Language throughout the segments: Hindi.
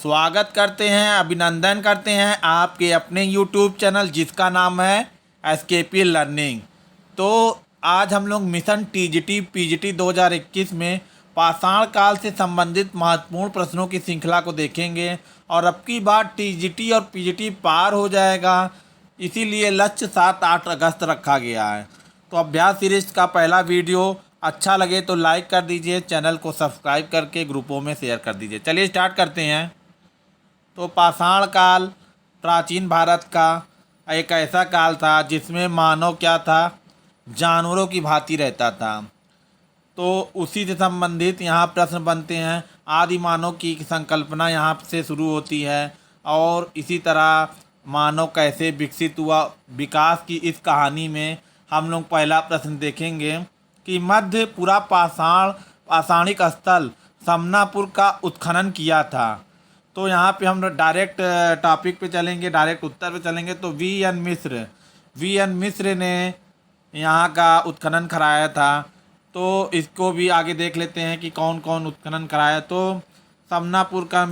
स्वागत करते हैं, अभिनंदन करते हैं आपके अपने YouTube चैनल जिसका नाम है एसकेपी लर्निंग। तो आज हम लोग मिशन टीजीटी पीजीटी 2021 में पाषाण काल से संबंधित महत्वपूर्ण प्रश्नों की श्रृंखला को देखेंगे और अब की बार टीजीटी और पीजीटी पार हो जाएगा, इसीलिए लक्ष्य 7-8 अगस्त रखा गया है। तो अभ्यास सीरीज का पहला वीडियो अच्छा लगे तो लाइक कर दीजिए, चैनल को सब्सक्राइब करके ग्रुपों में शेयर कर दीजिए। चलिए स्टार्ट करते हैं। तो पाषाण काल प्राचीन भारत का एक ऐसा काल था जिसमें मानव क्या था, जानवरों की भांति रहता था। तो उसी से संबंधित यहाँ प्रश्न बनते हैं। आदि मानव की संकल्पना यहाँ से शुरू होती है और इसी तरह मानव कैसे विकसित हुआ, विकास की इस कहानी में हम लोग पहला प्रश्न देखेंगे कि मध्यपुरा पाषाणिक स्थल समनापुर का उत्खनन किया था। तो यहाँ पे हम डायरेक्ट टॉपिक पे चलेंगे, डायरेक्ट उत्तर पे चलेंगे। तो वी एन मिश्र ने यहाँ का उत्खनन कराया था। तो इसको भी आगे देख लेते हैं कि कौन कौन उत्खनन कराया। तो समनापुर का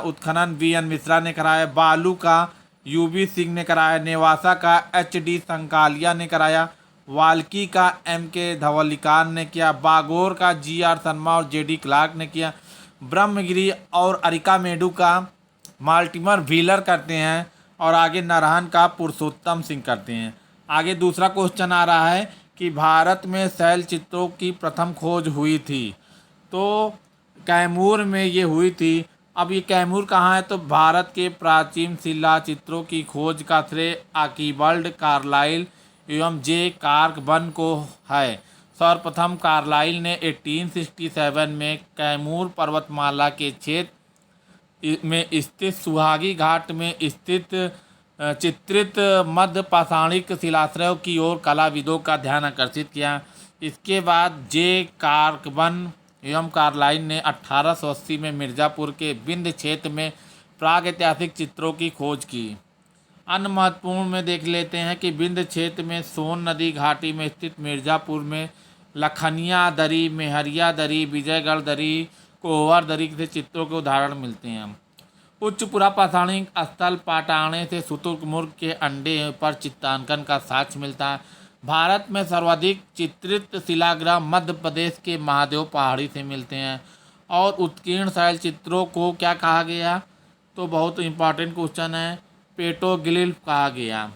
उत्खनन वी एन मिश्रा ने कराया, बालू का यूबी सिंह ने कराया, नेवासा का एच.डी. संकालिया ने कराया, वाल्की का M.K. धवलिकार ने किया, बागोर का G.R. शर्मा और J.D. क्लार्क ने किया, ब्रह्मगिरी और अरिकामेडु का मार्टिमर व्हीलर करते हैं और आगे नारायण का पुरुषोत्तम सिंह करते हैं। आगे दूसरा क्वेश्चन आ रहा है कि भारत में शैल चित्रों की प्रथम खोज हुई थी। तो कैमूर में ये हुई थी। अब ये कैमूर कहाँ है? तो भारत के प्राचीन शिला चित्रों की खोज का श्रेय आर्किबाल्ड कार्लाइल एवं जे कार्कबन को है। सर्वप्रथम कार्लाइल ने 1867 में कैमूर पर्वतमाला के क्षेत्र में स्थित सुहागी घाट में स्थित चित्रित मध्य पाषाणिक शिलाश्रयों की ओर कलाविदों का ध्यान आकर्षित किया। इसके बाद जे कार्कबन एवं कार्लाइल ने 1880 में मिर्ज़ापुर के विंध्य क्षेत्र में प्रागैतिहासिक चित्रों की खोज की। अन्य महत्वपूर्ण में देख लेते हैं कि विंध्य क्षेत्र में सोन नदी घाटी में स्थित मिर्ज़ापुर में लखनिया दरी, मेहरिया दरी, विजयगढ़ दरी, कोहवर दरी से चित्रों के उदाहरण मिलते हैं। उच्च पुरापाषाणिक स्थल पाटाणे से शुतुरमुर्ग के अंडे पर चित्रांकन का साक्ष्य मिलता है। भारत में सर्वाधिक चित्रित शिलाग्रह मध्य प्रदेश के महादेव पहाड़ी से मिलते हैं। और उत्कीर्ण शैल चित्रों को क्या कहा गया? तो बहुत इंपॉर्टेंट क्वेश्चन है, पेट्रोग्लिफ कहा गया।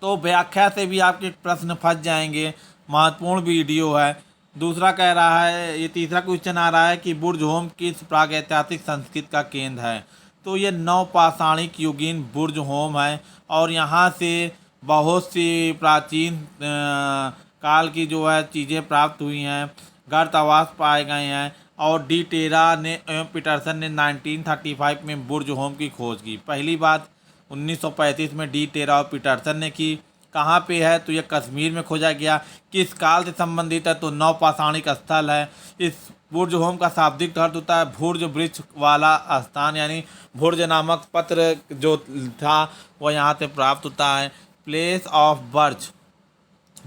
तो व्याख्या से भी आपके प्रश्न फंस जाएंगे, महत्वपूर्ण वीडियो है। दूसरा कह रहा है, ये तीसरा क्वेश्चन आ रहा है कि बुर्ज होम किस प्रागैतिहासिक संस्कृति का केंद्र है? तो ये नवपाषाणिक युगीन बुर्ज होम है और यहाँ से बहुत सी प्राचीन काल की जो है चीज़ें प्राप्त हुई हैं, गर्त आवास पाए गए हैं। और डी टेरा ने एवं पीटरसन ने 1935 में बुर्ज होम की खोज की। पहली बात 1935 में डी टेरा और पीटरसन ने की। कहाँ पे है? तो यह कश्मीर में खोजा गया। किस काल से संबंधित है? तो नवपाषाणिक स्थल है। इस बुर्ज होम का शाब्दिक अर्थ होता है भुर्ज वृक्ष वाला स्थान, यानी भुर्ज नामक पत्र जो था वह यहाँ से प्राप्त होता है। Place of birth,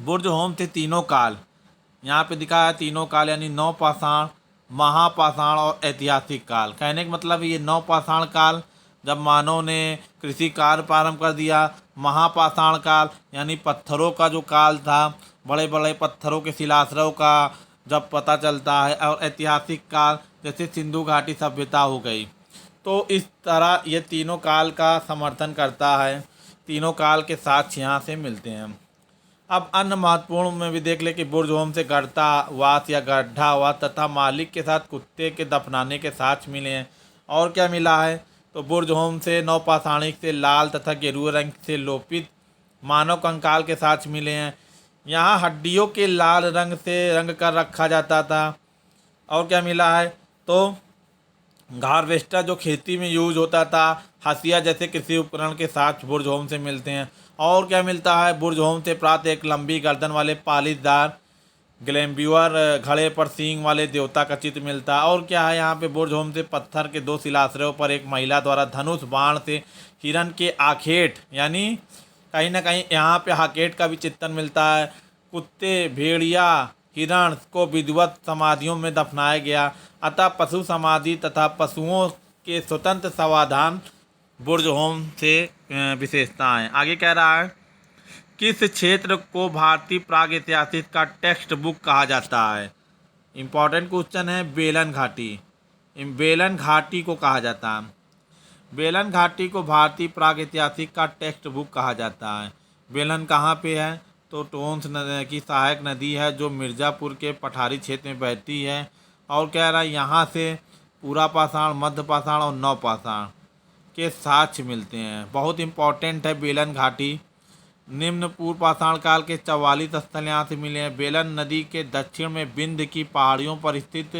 Burj home से तीनों काल यहाँ पे दिखा है, तीनों काल यानी नवपाषाण, महापाषाण और ऐतिहासिक काल। कहने का मतलब ये नवपाषाण काल जब मानव ने कृषि कार्य प्रारंभ कर दिया, महापाषाण काल यानी पत्थरों का जो काल था, बड़े बड़े पत्थरों के शिलाश्रयों का जब पता चलता है, और ऐतिहासिक काल जैसे सिंधु घाटी सभ्यता हो गई। तो इस तरह ये तीनों काल का समर्थन करता है, तीनों काल के साक्ष्य यहाँ से मिलते हैं। अब अन्य महत्वपूर्ण में भी देख ले कि बुर्ज होम से गड्ढावास या गड्ढावास तथा मालिक के साथ कुत्ते के दफनाने के साक्ष्य मिले हैं। और क्या मिला है? तो बुर्ज होम से नवपाषाणिक से लाल तथा गेरुए रंग से लोपित मानव कंकाल के साक्ष्य मिले हैं। यहाँ हड्डियों के लाल रंग से रंग कर रखा जाता था। और क्या मिला है? तो हार्वेस्टर जो खेती में यूज होता था, हसिया जैसे कृषि उपकरण के साक्ष्य बुर्ज होम से मिलते हैं। और क्या मिलता है? बुर्ज होम से प्राप्त एक लंबी गर्दन वाले पालिशदार ग्लैम्ब्यूअर घड़े पर सींग वाले देवता का चित्र मिलता है। और क्या है? यहाँ पे बुर्ज होम से पत्थर के 2 शिलाश्रयों पर एक महिला द्वारा धनुष बाण से हिरण के आखेट, यानी कहीं ना कहीं यहाँ पे हाकेट का भी चित्रण मिलता है। कुत्ते, भेड़िया, हिरण को विधिवत समाधियों में दफनाया गया। अतः पशु समाधि तथा पशुओं के स्वतंत्र समाधान बुर्जहोम से विशेषताएं। आगे कह रहा है, किस क्षेत्र को भारतीय प्रागैतिहासिक का टेक्स्ट बुक कहा जाता है? इम्पॉर्टेंट क्वेश्चन है। बेलन घाटी, बेलन घाटी को कहा जाता है। बेलन घाटी को भारतीय प्रागैतिहासिक का टेक्स्ट बुक कहा जाता है। बेलन कहाँ पे है? तो टोंस नदी की सहायक नदी है जो मिर्ज़ापुर के पठारी क्षेत्र में बहती है। और कह रहा है यहाँ से पूरा पाषाण, मध्य पाषाण और नव पाषाण के साक्ष्य मिलते हैं। बहुत इंपॉर्टेंट है बेलन घाटी। निम्न पूर्व पाषाण काल के 44 स्थल यहाँ से मिले हैं। बेलन नदी के दक्षिण में विंध्य की पहाड़ियों पर स्थित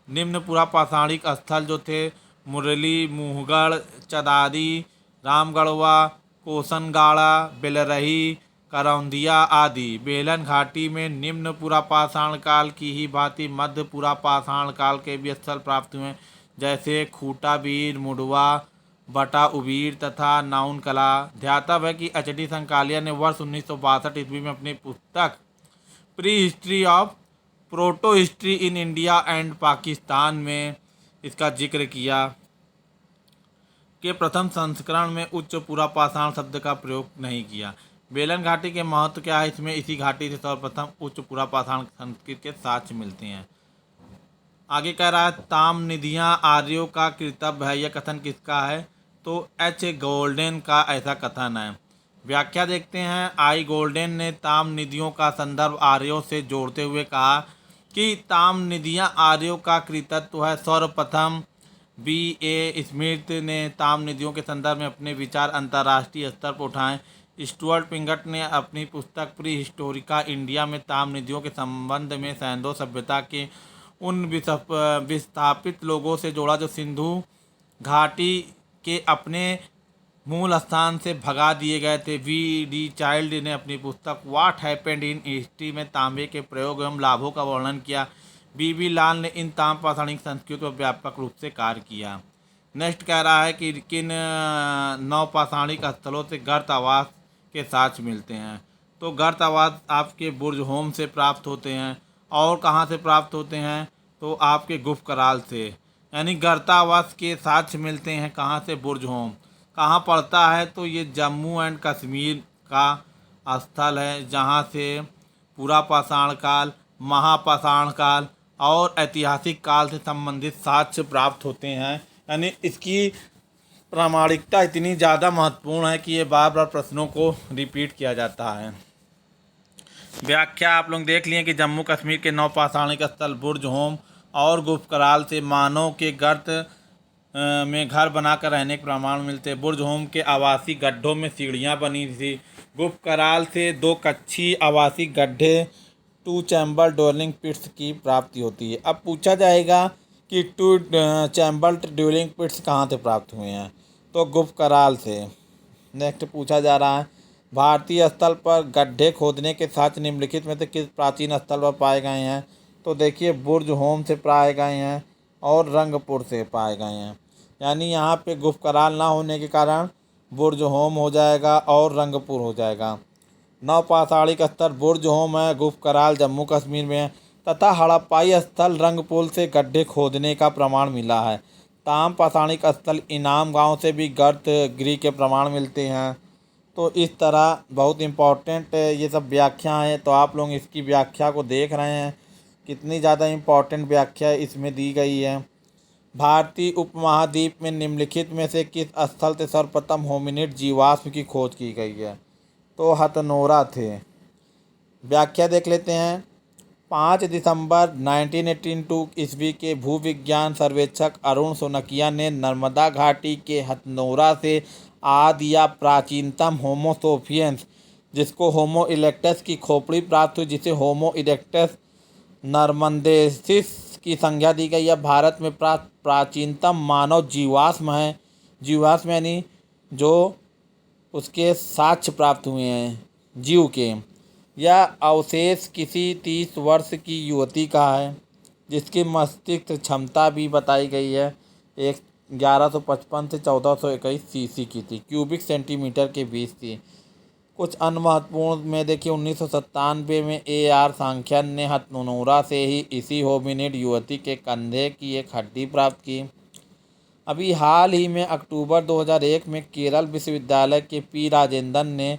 निम्न पूरा पाषाणिक स्थल जो थे मुरली, मुहगढ़, चदारी, रामगढ़वा, कोसनगाड़ा, बेलरही, करौंदिया आदि बेलन घाटी में निम्न पूरा पाषाण काल की ही भांति मध्य पूरा पाषाण काल के भी स्थल प्राप्त हुए, जैसे खूटाबीर, मुडवा, बटा उबीर तथा नाउन कला। ध्यातव्य है कि एच.डी. संकालिया ने वर्ष 1962 ईस्वी में अपनी पुस्तक pre history of proto history in India and Pakistan में इसका जिक्र किया कि प्रथम संस्करण में उच्च पूरा पाषाण शब्द का प्रयोग नहीं किया। बेलन घाटी के महत्व क्या है? इसमें इसी घाटी से सर्वप्रथम उच्च पूरा पाषाण संस्कृत के साक्ष्य मिलते हैं। आगे कह रहा है, ताम निधियाँ आर्यों का कर्तव्य है, यह कथन किसका है? तो एच गोल्डन का ऐसा कथन है। व्याख्या देखते हैं। आई गोल्डन ने ताम निधियों का संदर्भ आर्यों से जोड़ते हुए कहा कि ताम निधियाँ आर्यों का कृतित्व है। सर्वप्रथम B.A. स्मिथ ने ताम निधियों के संदर्भ में अपने विचार अंतर्राष्ट्रीय स्तर पर उठाए। स्टुअर्ट पिंगट ने अपनी पुस्तक प्री हिस्टोरिका इंडिया में ताम निधियों के संबंध में सैंधो सभ्यता के उन विस्थापित लोगों से जोड़ा जो सिंधु घाटी के अपने मूल स्थान से भगा दिए गए थे। V.D. चाइल्ड ने अपनी पुस्तक व्हाट हैपेंड इन हिस्ट्री में तांबे के प्रयोग एवं लाभों का वर्णन किया। B.B. लाल ने इन ताम पाषाणिक संस्कृति पर व्यापक रूप से कार्य किया। नेक्स्ट कह रहा है कि किन नव पाषाणिक स्थलों से गर्त आवास के साक्ष्य मिलते हैं? तो गर्त आवास आपके बुर्जहोम से प्राप्त होते हैं। और कहाँ से प्राप्त होते हैं? तो आपके गुप्त कराल से, यानी गर्तावास के साक्ष्य मिलते हैं कहाँ से? बुर्जहोम। कहाँ पड़ता है? तो ये जम्मू एंड कश्मीर का स्थल है जहाँ से पूरा पाषाण काल, महापाषाण काल और ऐतिहासिक काल से संबंधित साक्ष्य प्राप्त होते हैं। यानी इसकी प्रामाणिकता इतनी ज़्यादा महत्वपूर्ण है कि ये बार बार प्रश्नों को रिपीट किया जाता है। व्याख्या आप लोग देख लिए कि जम्मू कश्मीर के नौ पाषाणिक स्थल बुर्जहोम और गुप्त कराल से मानव के गर्त में घर बनाकर रहने के प्रमाण मिलते। बुर्जहोम के आवासीय गड्ढों में सीढ़ियाँ बनी थी। गुप्त कराल से 2 कक्षीय आवासीय गड्ढे 2 चैम्बर ड्वेलिंग पिट्स की प्राप्ति होती है। अब पूछा जाएगा कि 2 चैम्बर ड्वेलिंग पिट्स कहाँ से प्राप्त हुए हैं? तो गुप्त कराल से। नेक्स्ट पूछा जा रहा है, भारतीय स्थल पर गड्ढे खोदने के साक्ष्य निम्नलिखित में से किस प्राचीन स्थल पर पाए गए हैं? तो देखिए बुर्जहोम से पाए गए हैं और रंगपुर से पाए गए हैं। यानी यहाँ पे गुप्त कराल ना होने के कारण बुर्जहोम हो जाएगा और रंगपुर हो जाएगा। नव पाषाणिक स्थल बुर्जहोम है, गुप्त कराल जम्मू कश्मीर में है तथा हड़प्पाई स्थल रंगपुर से गड्ढे खोदने का प्रमाण मिला है। ताम पाषाणिक स्थल इनाम गांव से भी गर्त गिरी के प्रमाण मिलते हैं। तो इस तरह बहुत इम्पॉर्टेंट ये सब व्याख्या है। तो आप लोग इसकी व्याख्या को देख रहे हैं, कितनी ज़्यादा इम्पॉर्टेंट व्याख्या इसमें दी गई है। भारतीय उपमहाद्वीप में निम्नलिखित में से किस स्थल से सर्वप्रथम होमिनिड जीवाश्म की खोज की गई है? तो हथनोरा थे। व्याख्या देख लेते हैं। 5 दिसंबर 1982 ईस्वी के भूविज्ञान सर्वेक्षक अरुण सोनकिया ने नर्मदा घाटी के हथनोरा से आदि या प्राचीनतम होमो सोफियंस, जिसको होमो इरेक्टस की खोपड़ी प्राप्त हुई, जिसे होमो इरेक्टस नर्मदेसिस की संज्ञा दी गई। यह भारत में प्राचीनतम मानव जीवाश्म है। जीवाश्म यानी जो उसके साक्ष्य प्राप्त हुए हैं जीव के। यह अवशेष किसी 30 वर्ष की युवती का है जिसकी मस्तिष्क क्षमता भी बताई गई है 1155 से 1421 सीसी की थी, क्यूबिक सेंटीमीटर के बीच थी। कुछ अन्य महत्वपूर्ण में देखिए 1997 में A.R. सांख्यन ने हथनोरा से ही इसी होमिनिड युवती के कंधे की एक हड्डी प्राप्त की। अभी हाल ही में अक्टूबर 2001 में केरल विश्वविद्यालय के पी राजेंद्रन ने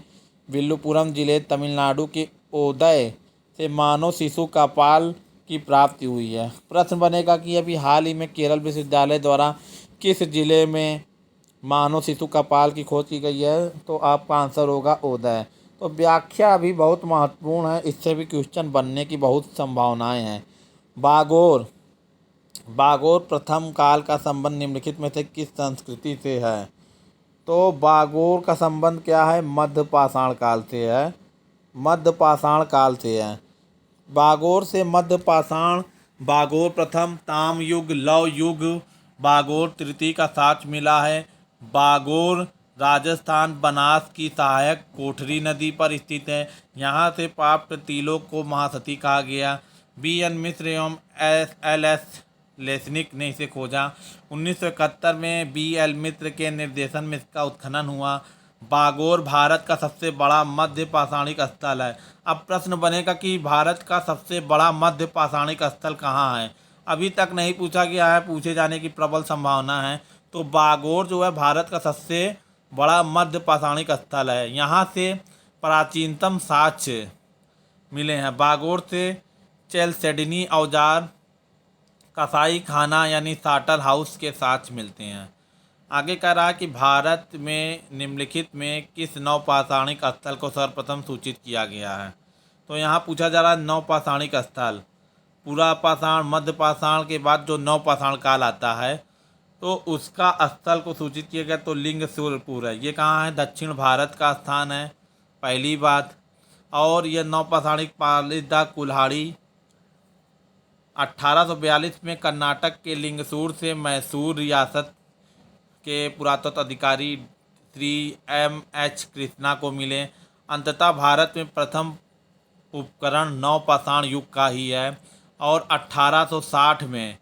विल्लुपुरम जिले तमिलनाडु के उदय से मानव शिशु कपाल की प्राप्ति हुई है। प्रश्न बनेगा कि अभी हाल ही में केरल विश्वविद्यालय द्वारा किस जिले में मानव शिशु कपाल की खोज की गई है, तो आपका आंसर होगा उदय। तो व्याख्या अभी बहुत महत्वपूर्ण है, इससे भी क्वेश्चन बनने की बहुत संभावनाएं हैं। बागोर बागोर प्रथम काल का संबंध निम्नलिखित में से किस संस्कृति से है? तो बागोर का संबंध क्या है? मध्य पाषाण काल से है। मध्य पाषाण काल से है। बागोर से मध्य पाषाण, बागोर प्रथम, ताम युग, लव युग, बागोर तृतीय का साक्ष्य मिला है। बागोर राजस्थान बनास की सहायक कोठरी नदी पर स्थित है। यहाँ से प्राप्त टीलों को महासती कहा गया। बी एन मिश्र एवं एल एस लेसनिक ने इसे खोजा। 1971 में बी एल मित्र के निर्देशन में इसका उत्खनन हुआ। बागोर भारत का सबसे बड़ा मध्य पाषाणिक स्थल है। अब प्रश्न बनेगा कि भारत का सबसे बड़ा मध्य पाषाणिक स्थल कहाँ है? अभी तक नहीं पूछा गया है, पूछे जाने की प्रबल संभावना है। तो बागोर जो है भारत का सबसे बड़ा मध्य पाषाणिक स्थल है। यहाँ से प्राचीनतम साक्ष्य मिले हैं। बागोर से चेलसेडनी औजार, कसाई खाना यानी साटर हाउस के साक्ष्य मिलते हैं। आगे कह रहा है कि भारत में निम्नलिखित में किस नवपाषाणिक स्थल को सर्वप्रथम सूचित किया गया है? तो यहाँ पूछा जा रहा है नवपाषाणिक स्थल। पूरा पाषाण, मध्य पाषाण के बाद जो नवपाषाण काल आता है तो उसका स्थल को सूचित किया गया। तो लिंगसूरपुर है। ये कहाँ है? दक्षिण भारत का स्थान है, पहली बात। और यह नवपाषाणिक पालीदा कुल्हाड़ी 1842 में कर्नाटक के लिंगसूर से मैसूर रियासत के पुरातत्व अधिकारी श्री एम एच कृष्णा को मिले। अंततः भारत में प्रथम उपकरण नवपाषाण युग का ही है। और 1860 में,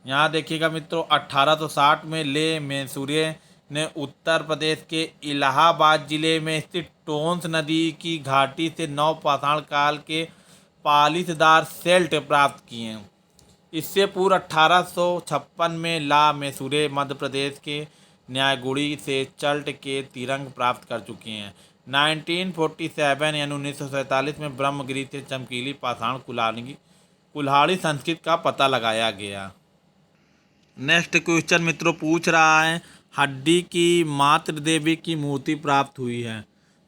यहाँ देखिएगा मित्रों, 1860 में ले मैसूरे ने उत्तर प्रदेश के इलाहाबाद जिले में स्थित टोंस नदी की घाटी से नवपाषाण काल के पालिशदार सेल्ट प्राप्त किए। इससे पूर्व 1856 में ला मैसूरे मध्य प्रदेश के न्यायगुड़ी से चल्ट के तिरंग प्राप्त कर चुके हैं। 1947 यानी 1947 में ब्रह्मगिरी से चमकीली पाषाण कुल्हाड़ी संस्कृत का पता लगाया गया। नेक्स्ट क्वेश्चन मित्रों पूछ रहा है, हड्डी की मातृ देवी की मूर्ति प्राप्त हुई है।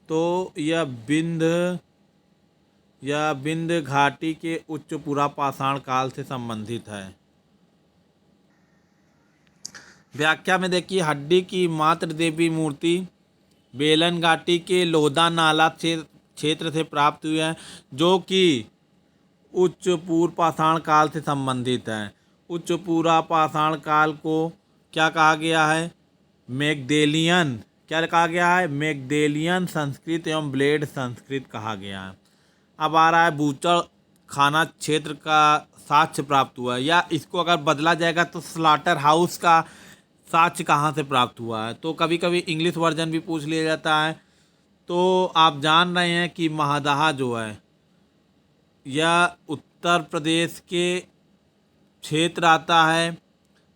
तो यह विंध्य घाटी के उच्च पुरा पाषाण काल से संबंधित है। व्याख्या में देखिए, हड्डी की मातृ देवी मूर्ति बेलन घाटी के लोधा नाला क्षेत्र से प्राप्त हुई है, जो कि उच्च पूर्व पाषाण काल से संबंधित है। उच्च पूरा पाषाण काल को क्या कहा गया है? मैगडेलियन। क्या कहा गया है? मैगडेलियन संस्कृत एवं ब्लेड संस्कृत कहा गया है। अब आ रहा है बूचड़ खाना क्षेत्र का साक्ष्य प्राप्त हुआ है, या इसको अगर बदला जाएगा तो स्लाटर हाउस का साक्ष्य कहाँ से प्राप्त हुआ है? तो कभी कभी इंग्लिश वर्जन भी पूछ लिया जाता है। तो आप जान रहे हैं कि महादहा जो है यह उत्तर प्रदेश के क्षेत्र आता है,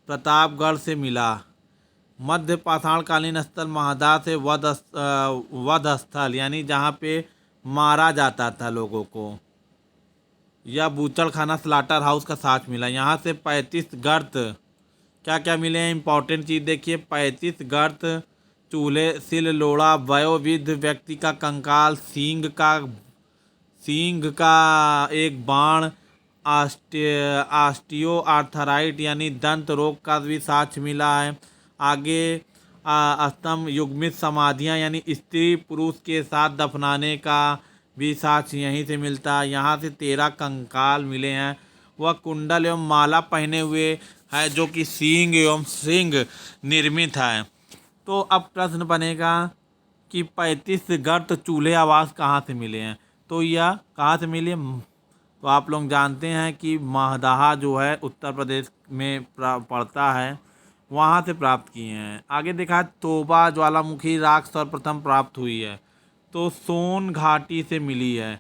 प्रतापगढ़ से मिला। मध्य पाषाणकालीन स्थल महादहा से वध स्थल यानी जहाँ पे मारा जाता था लोगों को, या बूचड़खाना स्लाटर हाउस का साक्ष्य मिला। यहाँ से 35 गर्त, क्या क्या मिले हैं इंपॉर्टेंट चीज़ देखिए, 35 गर्त, चूल्हे, सिल, लोड़ा, वयोवृद्ध व्यक्ति का कंकाल, सींग का एक बाण, ऑस्टियो आर्थराइट यानी दंत रोग का भी साक्ष्य मिला है। आगे स्तंभ युग्मित समाधियाँ यानी स्त्री पुरुष के साथ दफनाने का भी साक्ष्य यहीं से मिलता है। यहाँ से 13 कंकाल मिले हैं। वह कुंडल एवं माला पहने हुए है, जो कि सींग एवं श्रृंग निर्मित है। तो अब प्रश्न बनेगा कि 35 गर्त चूल्हे आवास कहाँ से मिले हैं? तो यह कहाँ से मिले? तो आप लोग जानते हैं कि महादहा जो है उत्तर प्रदेश में पड़ता है, वहाँ से प्राप्त किए हैं। आगे देखा तोबा ज्वालामुखी राख सर्वप्रथम प्राप्त हुई है, तो सोन घाटी से मिली है।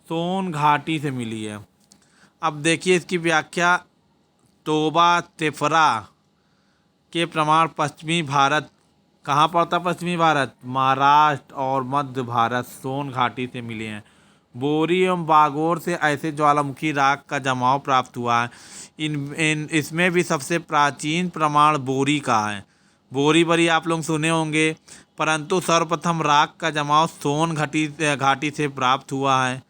सोन घाटी से मिली है। अब देखिए इसकी व्याख्या, तोबा तेफरा के प्रमाण पश्चिमी भारत, कहाँ पड़ता पश्चिमी भारत, महाराष्ट्र और मध्य भारत सोन घाटी से मिले हैं। बोरी एवं बागोर से ऐसे ज्वालामुखी राख का जमाव प्राप्त हुआ है। इसमें भी सबसे प्राचीन प्रमाण बोरी का है। बोरी बरी आप लोग सुने होंगे, परंतु सर्वप्रथम राख का जमाव सोन घाटी से प्राप्त हुआ है।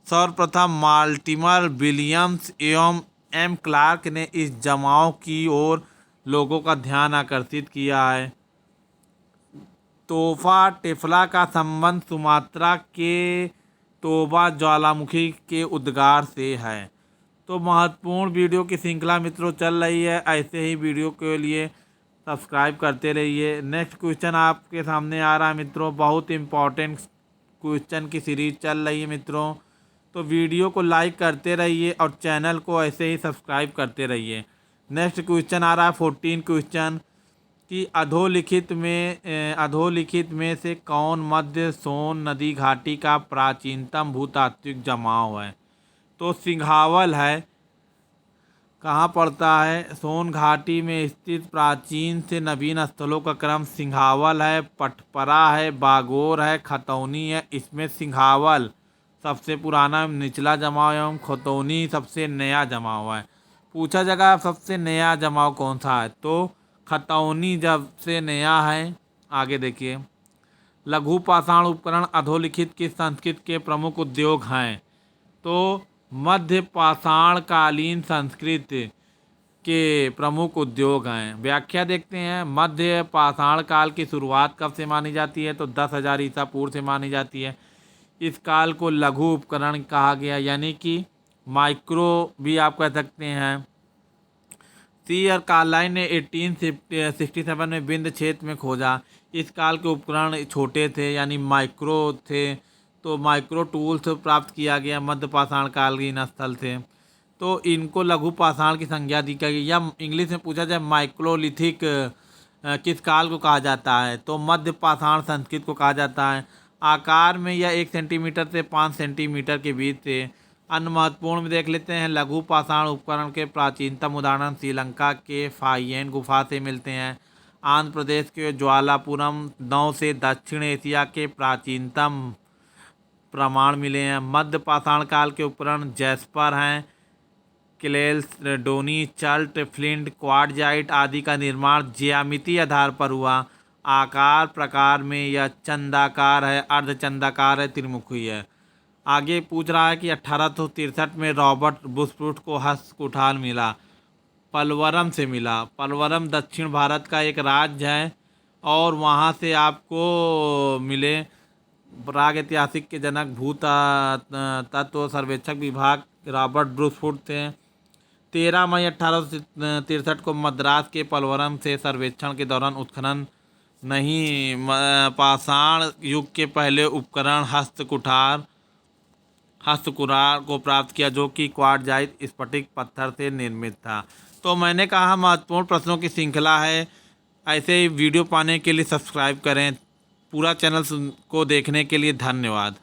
सर्वप्रथम मार्टिमर विलियम्स एवं एम क्लार्क ने इस जमाव की ओर लोगों का ध्यान आकर्षित किया है। तोफा टेफला का संबंध सुमात्रा के तोबा ज्वालामुखी के उद्गार से है। तो महत्वपूर्ण वीडियो की श्रृंखला मित्रों चल रही है, ऐसे ही वीडियो के लिए सब्सक्राइब करते रहिए। नेक्स्ट क्वेश्चन आपके सामने आ रहा है मित्रों, बहुत इम्पॉर्टेंट क्वेश्चन की सीरीज चल रही है मित्रों, तो वीडियो को लाइक करते रहिए और चैनल को ऐसे ही सब्सक्राइब करते रहिए। नेक्स्ट क्वेश्चन आ रहा है 14 क्वेश्चन कि अधोलिखित में से कौन मध्य सोन नदी घाटी का प्राचीनतम भूतात्विक जमाव है। तो सिंघावल है। कहाँ पड़ता है, सोन घाटी में स्थित प्राचीन से नवीन स्थलों का क्रम सिंघावल है, पटपरा है, बागोर है, खतौनी है। इसमें सिंघावल सबसे पुराना निचला जमाव एवं खतौनी सबसे नया जमाव है। पूछा जाएगा सबसे नया जमाव कौन सा है, तो खतौनी जब से नया है। आगे देखिए, लघु पाषाण उपकरण अधोलिखित की संस्कृत के प्रमुख उद्योग हैं। तो मध्य पाषाण कालीन संस्कृत के प्रमुख उद्योग हैं। व्याख्या देखते हैं। मध्य पाषाण काल की शुरुआत कब से मानी जाती है, तो 10,000 ईसा पूर्व से मानी जाती है। इस काल को लघु उपकरण कहा गया, यानी कि माइक्रो भी आप कह सकते हैं। सी और कार्लाइन ने 1867 में विंध्य क्षेत्र में खोजा। इस काल के उपकरण छोटे थे, यानी माइक्रो थे। तो माइक्रो टूल्स प्राप्त किया गया मध्य पाषाण कालीन स्थल से। तो इनको लघु पाषाण की संज्ञा दी गई। या इंग्लिश में पूछा जाए माइक्रोलिथिक किस काल को कहा जाता है, तो मध्य पाषाण संस्कृत को कहा जाता है। आकार में यह 1 सेंटीमीटर से 5 सेंटीमीटर के बीच से। अन्य महत्वपूर्ण में देख लेते हैं। लघु पाषाण उपकरण के प्राचीनतम उदाहरण श्रीलंका के फाइयेन गुफा से मिलते हैं। आंध्र प्रदेश के ज्वालापुरम 9 से दक्षिण एशिया के प्राचीनतम प्रमाण मिले हैं। मध्य पाषाण काल के उपकरण जैस्पर हैं, क्लेल्डोनी, चल्ट, फ्लिंट, क्वार्टजाइट आदि का निर्माण ज्यामितीय आधार पर हुआ। आकार प्रकार में यह चंदाकार है, अर्धचंदाकार है, त्रिमुखी है। आगे पूछ रहा है कि 1863 में रॉबर्ट बुशफूट को हस्त कुठार मिला, पलवरम से मिला। पलवरम दक्षिण भारत का एक राज्य है और वहाँ से आपको मिले। प्राग ऐतिहासिक के जनक भूतत्व सर्वेक्षक विभाग रॉबर्ट बुशफूट थे। 13 मई 1863 को मद्रास के पलवरम से सर्वेक्षण के दौरान उत्खनन नहीं पाषाण युग के पहले उपकरण हस्तकुरार को प्राप्त किया, जो कि क्वार्टजाइट स्फटिक पत्थर से निर्मित था। तो मैंने कहा महत्वपूर्ण प्रश्नों की श्रृंखला है। ऐसे ही वीडियो पाने के लिए सब्सक्राइब करें। पूरा चैनल को देखने के लिए धन्यवाद।